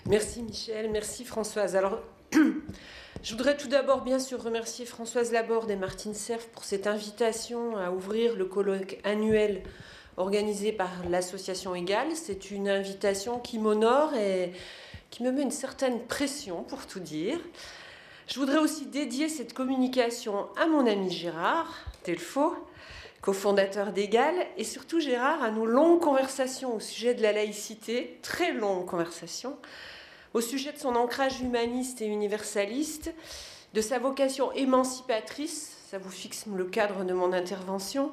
Merci Michel, merci Françoise. Alors, je voudrais tout d'abord bien sûr remercier Françoise Laborde et Martine Serf pour cette invitation à ouvrir le colloque annuel organisé par l'association Égale. C'est une invitation qui m'honore et qui me met une certaine pression, pour tout dire. Je voudrais aussi dédier cette communication à mon ami Gérard Delfaux, cofondateur d'Égale, et surtout Gérard, à nos longues conversations au sujet de la laïcité, très longues conversations, au sujet de son ancrage humaniste et universaliste, de sa vocation émancipatrice, ça vous fixe le cadre de mon intervention,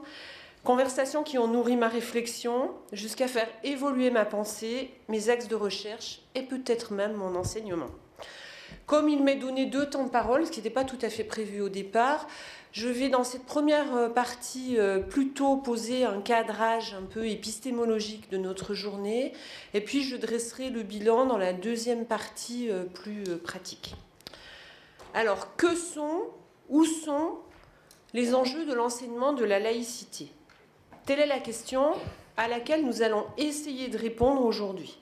conversations qui ont nourri ma réflexion jusqu'à faire évoluer ma pensée, mes axes de recherche et peut-être même mon enseignement. Comme il m'est donné 2 temps de parole, ce qui n'était pas tout à fait prévu au départ, je vais dans cette première partie plutôt poser un cadrage un peu épistémologique de notre journée, et puis je dresserai le bilan dans la deuxième partie plus pratique. Alors, où sont les enjeux de l'enseignement de la laïcité ? Telle est la question à laquelle nous allons essayer de répondre aujourd'hui.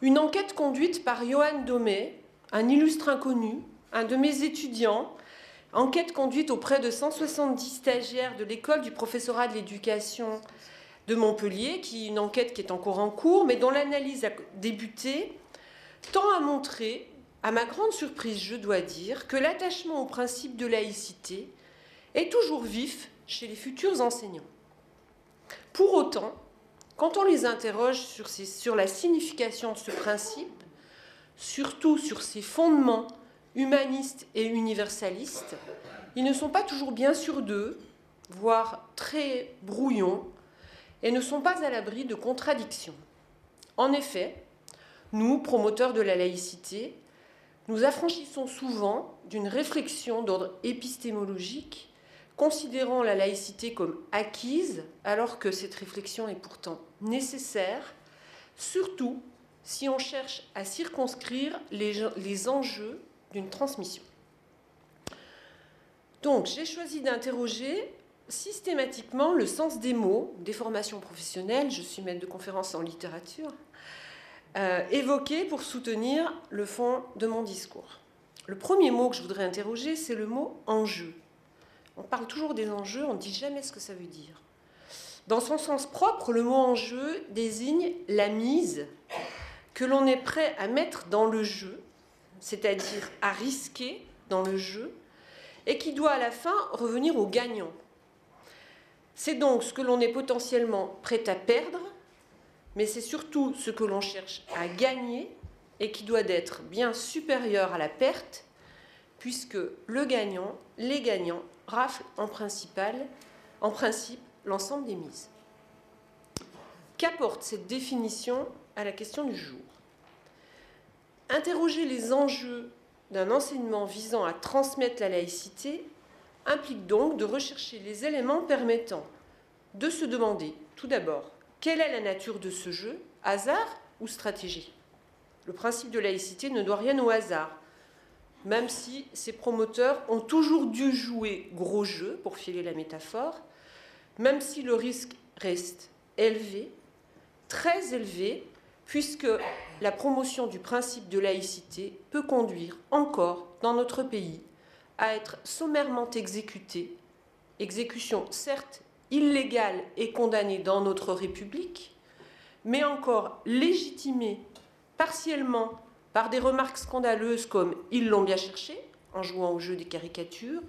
Une enquête conduite par Johan Domé, un illustre inconnu, un de mes étudiants, enquête conduite auprès de 170 stagiaires de l'école du professorat de l'éducation de Montpellier, une enquête qui est encore en cours, mais dont l'analyse a débuté, tend à montrer, à ma grande surprise je dois dire, que l'attachement au principe de laïcité est toujours vif chez les futurs enseignants. Pour autant, quand on les interroge sur la signification de ce principe, surtout sur ses fondements humanistes et universalistes, ils ne sont pas toujours bien sûrs d'eux, voire très brouillons, et ne sont pas à l'abri de contradictions. En effet, nous, promoteurs de la laïcité, nous affranchissons souvent d'une réflexion d'ordre épistémologique, considérant la laïcité comme acquise, alors que cette réflexion est pourtant nécessaire, surtout si on cherche à circonscrire les enjeux d'une transmission. Donc, j'ai choisi d'interroger systématiquement le sens des mots, des formations professionnelles, je suis maître de conférences en littérature, évoqués pour soutenir le fond de mon discours. Le premier mot que je voudrais interroger, c'est le mot « enjeu ». On parle toujours des enjeux, on ne dit jamais ce que ça veut dire. Dans son sens propre, le mot enjeu désigne la mise que l'on est prêt à mettre dans le jeu, c'est-à-dire à risquer dans le jeu, et qui doit à la fin revenir au gagnant. C'est donc ce que l'on est potentiellement prêt à perdre, mais c'est surtout ce que l'on cherche à gagner et qui doit être bien supérieur à la perte, puisque les gagnants raflent en principe l'ensemble des mises. Qu'apporte cette définition à la question du jour ? Interroger les enjeux d'un enseignement visant à transmettre la laïcité implique donc de rechercher les éléments permettant de se demander, tout d'abord, quelle est la nature de ce jeu, hasard ou stratégie ? Le principe de laïcité ne doit rien au hasard, même si ses promoteurs ont toujours dû jouer gros jeu, pour filer la métaphore, même si le risque reste élevé, très élevé, puisque la promotion du principe de laïcité peut conduire encore, dans notre pays, à être sommairement exécutée, exécution certes illégale et condamnée dans notre République, mais encore légitimée partiellement par des remarques scandaleuses comme « ils l'ont bien cherché » en jouant au jeu des caricatures,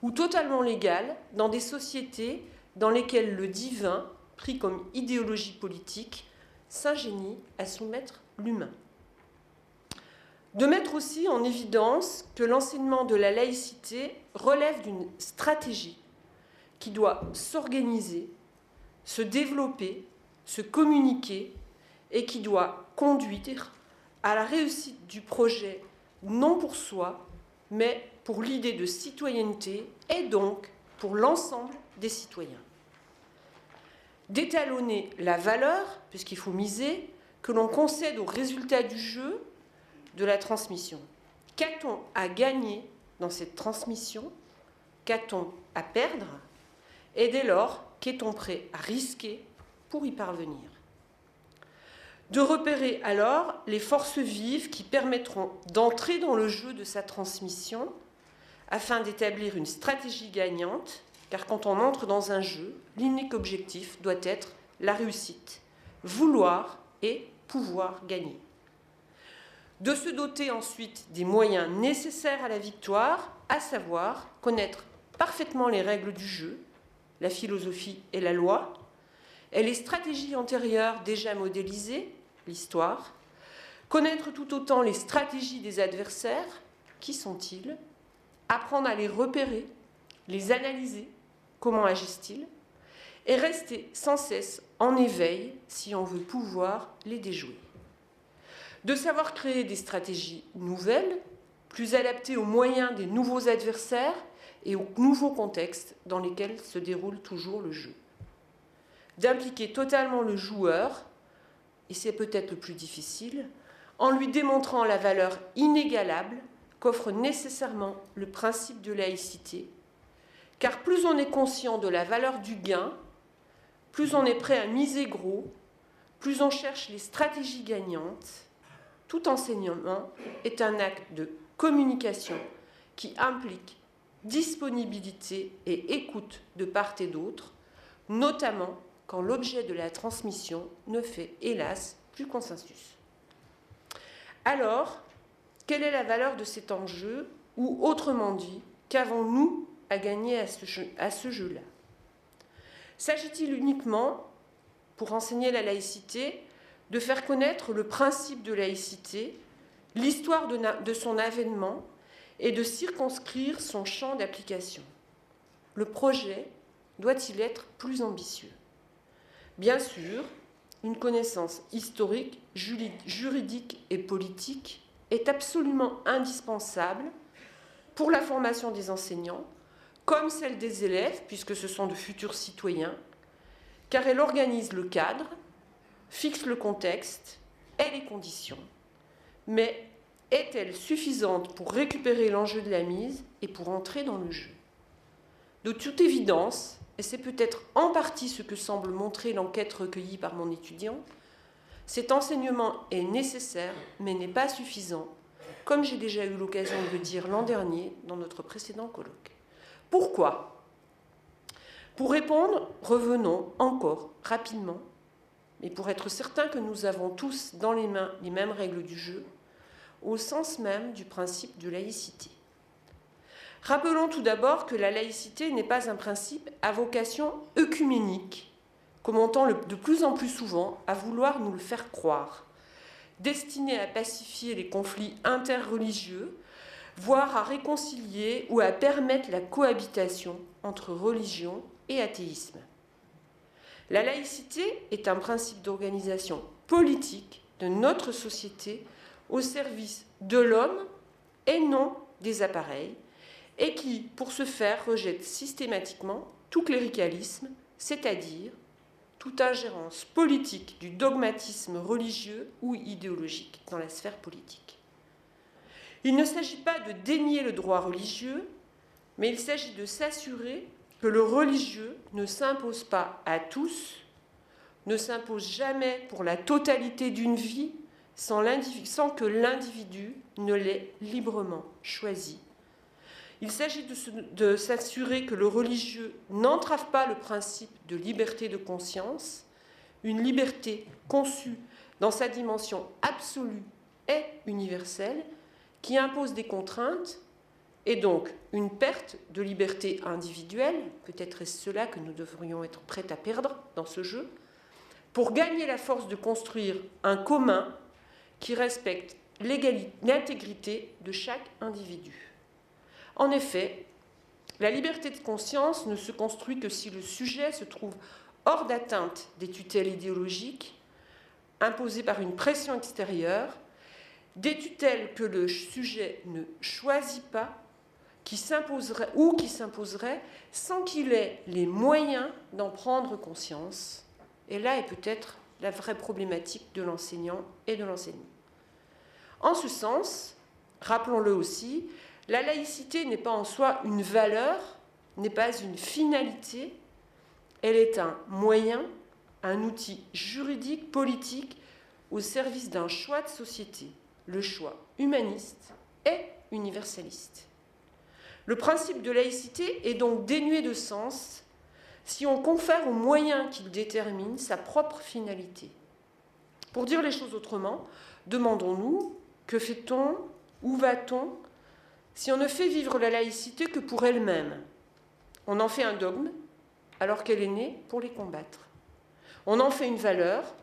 ou totalement légale dans des sociétés dans lesquelles le divin, pris comme idéologie politique, s'ingénie à soumettre l'humain. De mettre aussi en évidence que l'enseignement de la laïcité relève d'une stratégie qui doit s'organiser, se développer, se communiquer et qui doit conduire à la réussite du projet, non pour soi, mais pour l'idée de citoyenneté et donc pour l'ensemble des citoyens. D'étalonner la valeur, puisqu'il faut miser, que l'on concède au résultat du jeu de la transmission. Qu'a-t-on à gagner dans cette transmission ? Qu'a-t-on à perdre ? Et dès lors, qu'est-on prêt à risquer pour y parvenir ? de repérer alors les forces vives qui permettront d'entrer dans le jeu de sa transmission afin d'établir une stratégie gagnante, car quand on entre dans un jeu, l'unique objectif doit être la réussite, vouloir et pouvoir gagner. De se doter ensuite des moyens nécessaires à la victoire, à savoir connaître parfaitement les règles du jeu, la philosophie et la loi, et les stratégies antérieures déjà modélisées, l'histoire, connaître tout autant les stratégies des adversaires, qui sont-ils, apprendre à les repérer, les analyser, comment agissent-ils, et rester sans cesse en éveil si on veut pouvoir les déjouer. De savoir créer des stratégies nouvelles, plus adaptées aux moyens des nouveaux adversaires et aux nouveaux contextes dans lesquels se déroule toujours le jeu. D'impliquer totalement le joueur, et c'est peut-être le plus difficile, en lui démontrant la valeur inégalable qu'offre nécessairement le principe de laïcité, car plus on est conscient de la valeur du gain, plus on est prêt à miser gros, plus on cherche les stratégies gagnantes. Tout enseignement est un acte de communication qui implique disponibilité et écoute de part et d'autre, notamment quand l'objet de la transmission ne fait, hélas, plus consensus. Alors, quelle est la valeur de cet enjeu, ou autrement dit, qu'avons-nous à gagner à ce jeu-là? S'agit-il uniquement, pour enseigner la laïcité, de faire connaître le principe de laïcité, l'histoire de son avènement et de circonscrire son champ d'application? Le projet doit-il être plus ambitieux? Bien sûr, une connaissance historique, juridique et politique est absolument indispensable pour la formation des enseignants, comme celle des élèves, puisque ce sont de futurs citoyens, car elle organise le cadre, fixe le contexte et les conditions. Mais est-elle suffisante pour récupérer l'enjeu de la mise et pour entrer dans le jeu? De toute évidence, et c'est peut-être en partie ce que semble montrer l'enquête recueillie par mon étudiant, cet enseignement est nécessaire mais n'est pas suffisant, comme j'ai déjà eu l'occasion de le dire l'an dernier dans notre précédent colloque. Pourquoi? Pour répondre, revenons encore rapidement, mais pour être certain que nous avons tous dans les mains les mêmes règles du jeu, au sens même du principe de laïcité. Rappelons tout d'abord que la laïcité n'est pas un principe à vocation œcuménique, comme on tend de plus en plus souvent à vouloir nous le faire croire, destiné à pacifier les conflits interreligieux, voire à réconcilier ou à permettre la cohabitation entre religion et athéisme. La laïcité est un principe d'organisation politique de notre société au service de l'homme et non des appareils, et qui, pour ce faire, rejette systématiquement tout cléricalisme, c'est-à-dire toute ingérence politique du dogmatisme religieux ou idéologique dans la sphère politique. Il ne s'agit pas de dénier le droit religieux, mais il s'agit de s'assurer que le religieux ne s'impose pas à tous, ne s'impose jamais pour la totalité d'une vie sans que l'individu ne l'ait librement choisi. Il s'agit de s'assurer que le religieux n'entrave pas le principe de liberté de conscience, une liberté conçue dans sa dimension absolue et universelle, qui impose des contraintes et donc une perte de liberté individuelle, peut-être est-ce cela que nous devrions être prêts à perdre dans ce jeu, pour gagner la force de construire un commun qui respecte l'intégrité de chaque individu. En effet, la liberté de conscience ne se construit que si le sujet se trouve hors d'atteinte des tutelles idéologiques imposées par une pression extérieure, des tutelles que le sujet ne choisit pas, qui s'imposeraient sans qu'il ait les moyens d'en prendre conscience. Et là est peut-être la vraie problématique de l'enseignant et de l'enseignement. En ce sens, rappelons-le aussi, la laïcité n'est pas en soi une valeur, n'est pas une finalité, elle est un moyen, un outil juridique, politique, au service d'un choix de société, le choix humaniste et universaliste. Le principe de laïcité est donc dénué de sens si on confère aux moyens qu'il détermine sa propre finalité. Pour dire les choses autrement, demandons-nous, que fait-on, où va-t-on, si on ne fait vivre la laïcité que pour elle-même? On en fait un dogme, alors qu'elle est née pour les combattre. On en fait une valeur,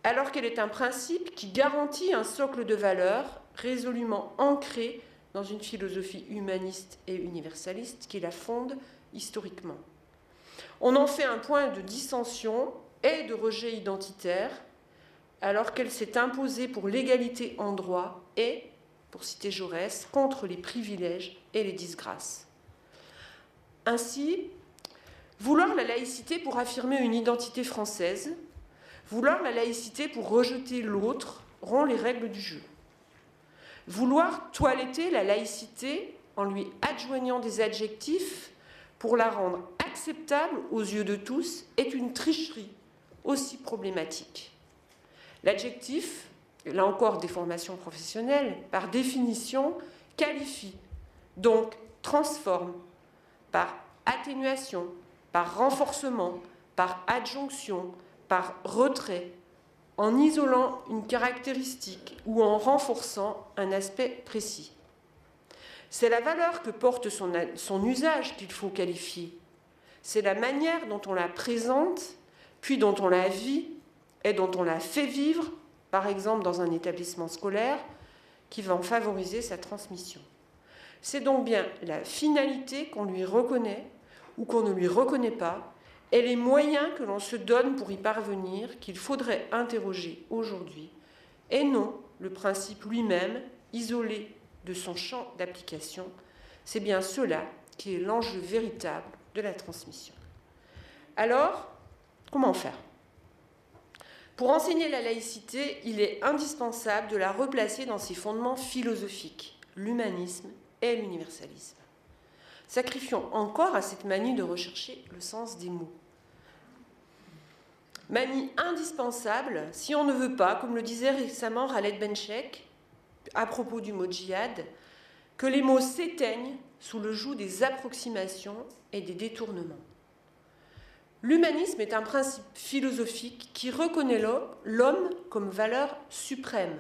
alors qu'elle est un principe qui garantit un socle de valeurs résolument ancré dans une philosophie humaniste et universaliste qui la fonde historiquement. On en fait un point de dissension et de rejet identitaire, alors qu'elle s'est imposée pour l'égalité en droit et, pour citer Jaurès, contre les privilèges et les disgrâces. Ainsi, vouloir la laïcité pour affirmer une identité française, vouloir la laïcité pour rejeter l'autre, rompt les règles du jeu. Vouloir toiletter la laïcité en lui adjoignant des adjectifs pour la rendre acceptable aux yeux de tous est une tricherie aussi problématique. L'adjectif, là encore des formations professionnelles, par définition, qualifie, donc transforme, par atténuation, par renforcement, par adjonction, par retrait, en isolant une caractéristique ou en renforçant un aspect précis. C'est la valeur que porte son usage qu'il faut qualifier. C'est la manière dont on la présente, puis dont on la vit et dont on la fait vivre, par exemple dans un établissement scolaire, qui va en favoriser sa transmission. C'est donc bien la finalité qu'on lui reconnaît ou qu'on ne lui reconnaît pas, et les moyens que l'on se donne pour y parvenir qu'il faudrait interroger aujourd'hui, et non le principe lui-même, isolé de son champ d'application. C'est bien cela qui est l'enjeu véritable de la transmission. Alors, comment faire ? Pour enseigner la laïcité, il est indispensable de la replacer dans ses fondements philosophiques, l'humanisme et l'universalisme. Sacrifions encore à cette manie de rechercher le sens des mots. Manie indispensable si on ne veut pas, comme le disait récemment Khaled Benchek, à propos du mot djihad, que les mots s'éteignent sous le joug des approximations et des détournements. L'humanisme est un principe philosophique qui reconnaît l'homme comme valeur suprême,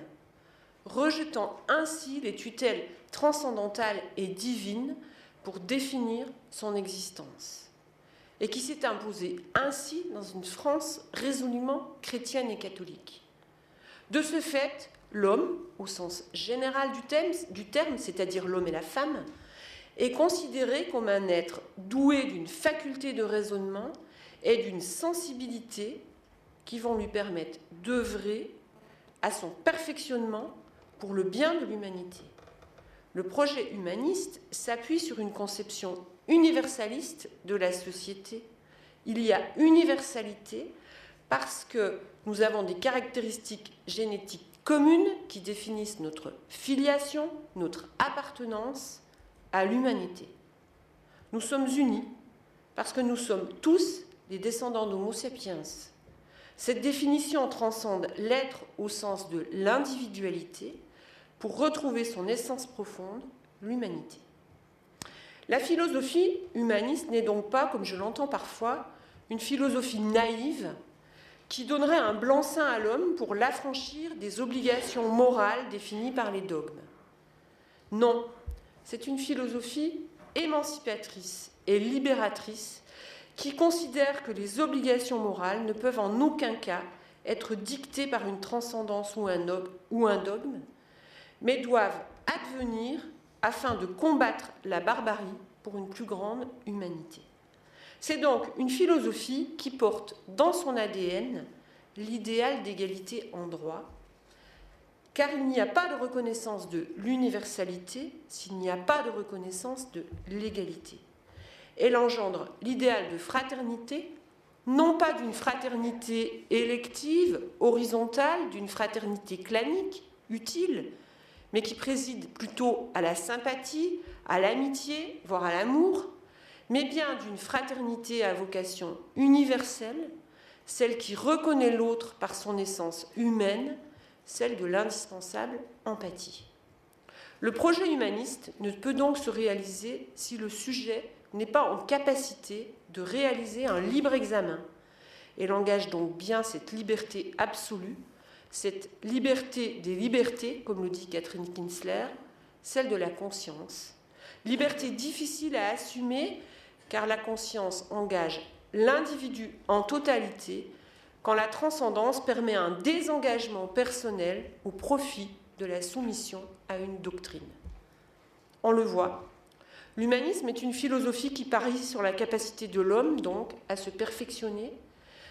rejetant ainsi les tutelles transcendantales et divines pour définir son existence, et qui s'est imposé ainsi dans une France résolument chrétienne et catholique. De ce fait, l'homme, au sens général du terme, c'est-à-dire l'homme et la femme, est considéré comme un être doué d'une faculté de raisonnement et d'une sensibilité qui vont lui permettre d'œuvrer à son perfectionnement pour le bien de l'humanité. Le projet humaniste s'appuie sur une conception universaliste de la société. Il y a universalité parce que nous avons des caractéristiques génétiques communes qui définissent notre filiation, notre appartenance à l'humanité. Nous sommes unis parce que nous sommes tous des descendants d'Homo sapiens. Cette définition transcende l'être au sens de l'individualité pour retrouver son essence profonde, l'humanité. La philosophie humaniste n'est donc pas, comme je l'entends parfois, une philosophie naïve qui donnerait un blanc-seing à l'homme pour l'affranchir des obligations morales définies par les dogmes. Non, c'est une philosophie émancipatrice et libératrice qui considère que les obligations morales ne peuvent en aucun cas être dictées par une transcendance ou un dogme, mais doivent advenir afin de combattre la barbarie pour une plus grande humanité. C'est donc une philosophie qui porte dans son ADN l'idéal d'égalité en droit, car il n'y a pas de reconnaissance de l'universalité s'il n'y a pas de reconnaissance de l'égalité. Elle engendre l'idéal de fraternité, non pas d'une fraternité élective, horizontale, d'une fraternité clanique, utile, mais qui préside plutôt à la sympathie, à l'amitié, voire à l'amour, mais bien d'une fraternité à vocation universelle, celle qui reconnaît l'autre par son essence humaine, celle de l'indispensable empathie. Le projet humaniste ne peut donc se réaliser si le sujet n'est pas en capacité de réaliser un libre examen. Elle engage donc bien cette liberté absolue, cette liberté des libertés, comme le dit Catherine Kinsler, celle de la conscience. Liberté difficile à assumer car la conscience engage l'individu en totalité quand la transcendance permet un désengagement personnel au profit de la soumission à une doctrine. On le voit, l'humanisme est une philosophie qui parie sur la capacité de l'homme, donc, à se perfectionner,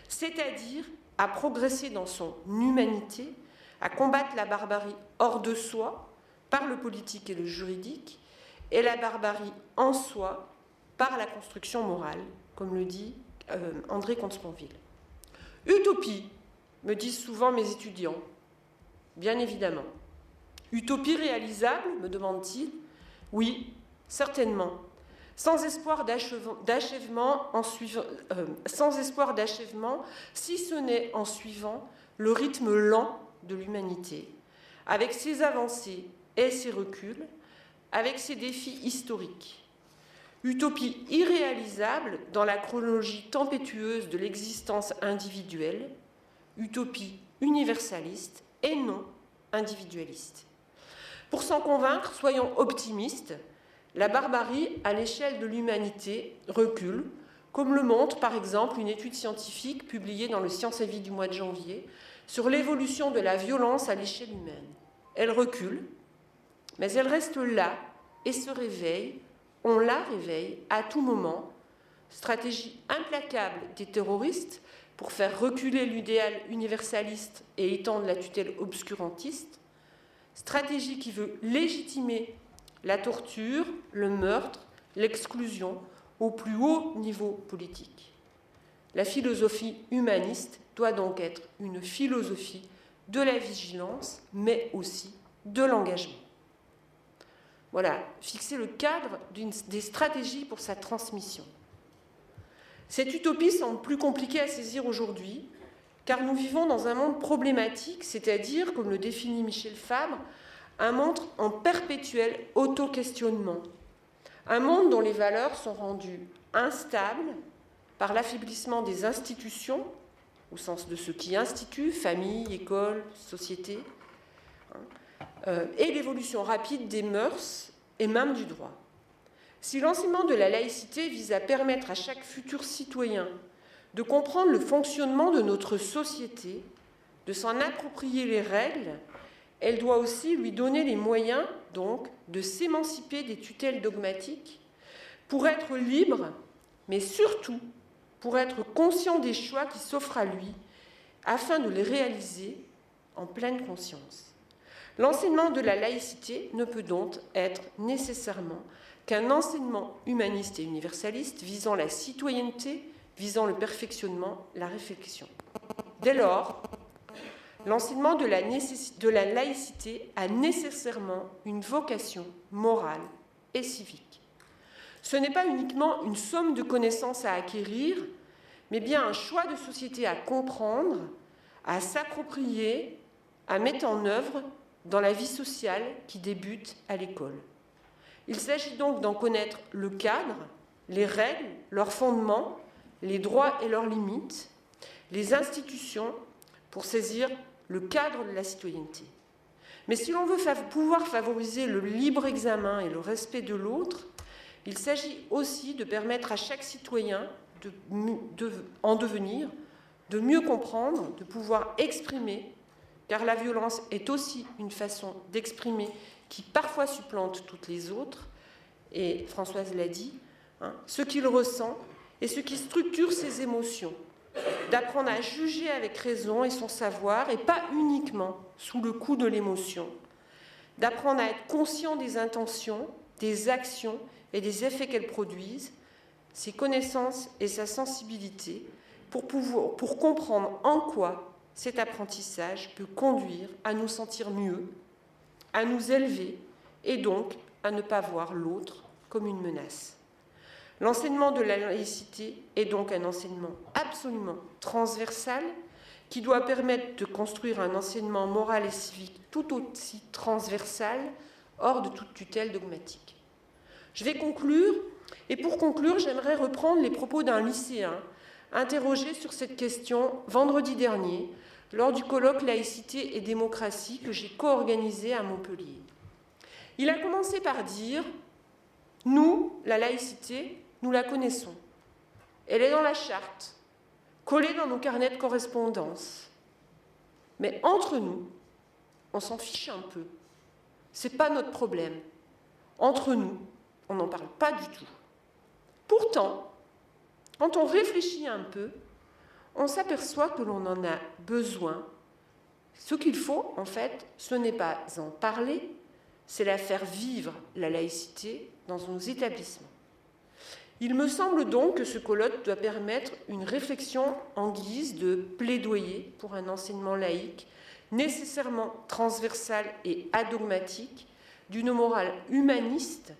c'est-à-dire à progresser dans son humanité, à combattre la barbarie hors de soi, par le politique et le juridique, et la barbarie en soi, par la construction morale, comme le dit André Comte-Sponville. Utopie, me disent souvent mes étudiants, bien évidemment. Utopie réalisable, me demande-t-il? Oui, certainement. Sans espoir d'achèvement, si ce n'est en suivant le rythme lent de l'humanité, avec ses avancées et ses reculs, avec ses défis historiques. Utopie irréalisable dans la chronologie tempétueuse de l'existence individuelle, utopie universaliste et non individualiste. Pour s'en convaincre, soyons optimistes, la barbarie à l'échelle de l'humanité recule, comme le montre par exemple une étude scientifique publiée dans le Sciences et Vie du mois de janvier sur l'évolution de la violence à l'échelle humaine. Elle recule, mais elle reste là et se réveille. On la réveille à tout moment. Stratégie implacable des terroristes pour faire reculer l'idéal universaliste et étendre la tutelle obscurantiste. Stratégie qui veut légitimer la torture, le meurtre, l'exclusion au plus haut niveau politique. La philosophie humaniste doit donc être une philosophie de la vigilance, mais aussi de l'engagement. Voilà, fixer le cadre des stratégies pour sa transmission. Cette utopie semble plus compliquée à saisir aujourd'hui, car nous vivons dans un monde problématique, c'est-à-dire, comme le définit Michel Fabre, un monde en perpétuel auto-questionnement. Un monde dont les valeurs sont rendues instables par l'affaiblissement des institutions, au sens de ce qui institue, famille, école, société, et l'évolution rapide des mœurs et même du droit. Si l'enseignement de la laïcité vise à permettre à chaque futur citoyen de comprendre le fonctionnement de notre société, de s'en approprier les règles, elle doit aussi lui donner les moyens, donc, de s'émanciper des tutelles dogmatiques pour être libre, mais surtout pour être conscient des choix qui s'offrent à lui, afin de les réaliser en pleine conscience. L'enseignement de la laïcité ne peut donc être nécessairement qu'un enseignement humaniste et universaliste visant la citoyenneté, visant le perfectionnement, la réflexion. Dès lors, l'enseignement de la laïcité a nécessairement une vocation morale et civique. Ce n'est pas uniquement une somme de connaissances à acquérir, mais bien un choix de société à comprendre, à s'approprier, à mettre en œuvre dans la vie sociale qui débute à l'école. Il s'agit donc d'en connaître le cadre, les règles, leurs fondements, les droits et leurs limites, les institutions, pour saisir le cadre de la citoyenneté. Mais si l'on veut pouvoir favoriser le libre examen et le respect de l'autre, il s'agit aussi de permettre à chaque citoyen en devenir, de mieux comprendre, de pouvoir exprimer, car la violence est aussi une façon d'exprimer qui parfois supplante toutes les autres, et Françoise l'a dit, ce qu'il ressent et ce qui structure ses émotions, d'apprendre à juger avec raison et son savoir, et pas uniquement sous le coup de l'émotion, d'apprendre à être conscient des intentions, des actions et des effets qu'elles produisent, ses connaissances et sa sensibilité, pour comprendre en quoi cet apprentissage peut conduire à nous sentir mieux, à nous élever et donc à ne pas voir l'autre comme une menace. L'enseignement de la laïcité est donc un enseignement absolument transversal qui doit permettre de construire un enseignement moral et civique tout aussi transversal, hors de toute tutelle dogmatique. Je vais conclure, et pour conclure, j'aimerais reprendre les propos d'un lycéen interrogé sur cette question vendredi dernier, lors du colloque Laïcité et démocratie que j'ai co-organisé à Montpellier. Il a commencé par dire « Nous, la laïcité, nous la connaissons. Elle est dans la charte, collée dans nos carnets de correspondance. Mais entre nous, on s'en fiche un peu. C'est pas notre problème. Entre nous, on n'en parle pas du tout. Pourtant, quand on réfléchit un peu, on s'aperçoit que l'on en a besoin. Ce qu'il faut, en fait, ce n'est pas en parler, c'est la faire vivre, la laïcité, dans nos établissements. Il me semble donc que ce colloque doit permettre une réflexion en guise de plaidoyer pour un enseignement laïque, nécessairement transversal et adogmatique, d'une morale humaniste,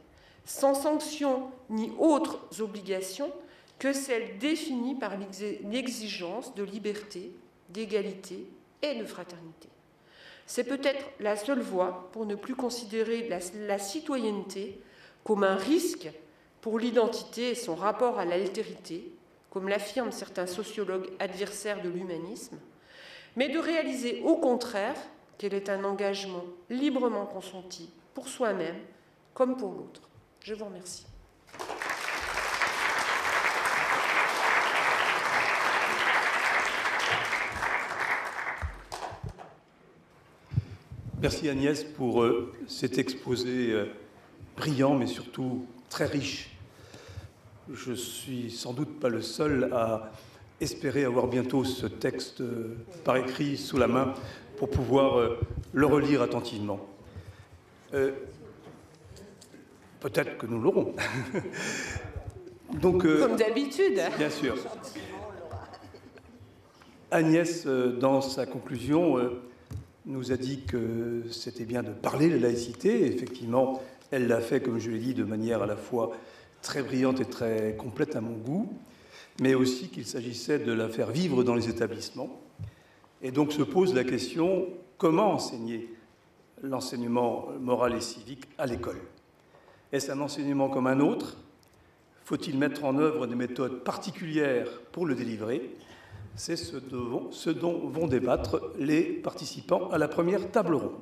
sans sanction ni autres obligations que celles définies par l'exigence de liberté, d'égalité et de fraternité. C'est peut-être la seule voie pour ne plus considérer la citoyenneté comme un risque pour l'identité et son rapport à l'altérité, comme l'affirment certains sociologues adversaires de l'humanisme, mais de réaliser au contraire qu'elle est un engagement librement consenti pour soi-même comme pour l'autre. Je vous remercie. Merci Agnès pour cet exposé brillant, mais surtout très riche. Je suis sans doute pas le seul à espérer avoir bientôt ce texte par écrit sous la main pour pouvoir le relire attentivement. Peut-être que nous l'aurons. Donc, comme d'habitude. Bien sûr. Agnès, dans sa conclusion, nous a dit que c'était bien de parler de la laïcité. Effectivement, elle l'a fait, comme je l'ai dit, de manière à la fois très brillante et très complète à mon goût, mais aussi qu'il s'agissait de la faire vivre dans les établissements. Et donc se pose la question, comment enseigner l'enseignement moral et civique à l'école? Est-ce un enseignement comme un autre? Faut-il mettre en œuvre des méthodes particulières pour le délivrer? C'est ce dont vont débattre les participants à la première table ronde.